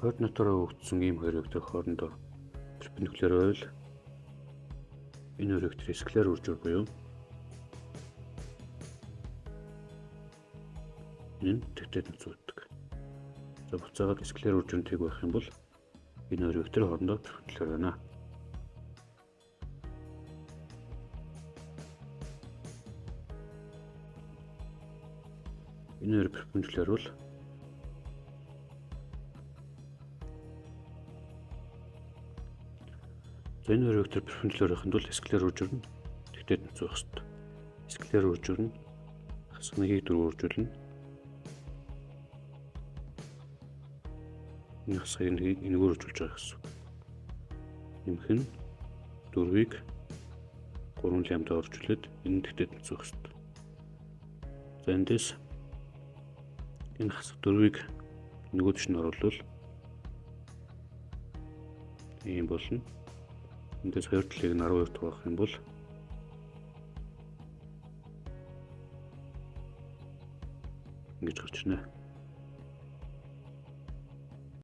координатороо өгсөн ийм хоёр вектор хоорондоо перпендикуляр байвал энэ хоёр вектор скалар үржүүр буюу энэ тэгтээд нөхцөлдөг. За буцаагаад скалар үржүүнтэйг байх юм бол энэ хоёр вектор хоорондоо перпендикуляр байна. Энэ хоёр перпендикуляр бол энэ хоёр вектор перпендикуляр байхад бол скалар үржүүр нь тэгтээд нөхцөх ёстой. Скалар үржүүр нь хасах нэгийг 4 үржүүлнэ. Энэ хасах нэгийг энэгээр үржүүлж байгаа гэсэн үг. Нэмэх нь 4-ийг 3 лямбда үржүүлээд энэ тэгтээд нөхцөх ёстой. За эндээс энэ хасах 4-ийг нөгөө төвшөнд оруулбал ийм болно. Эндээс 2 талыг нь 12 тугаах юм бол ингэж гарч ирнэ.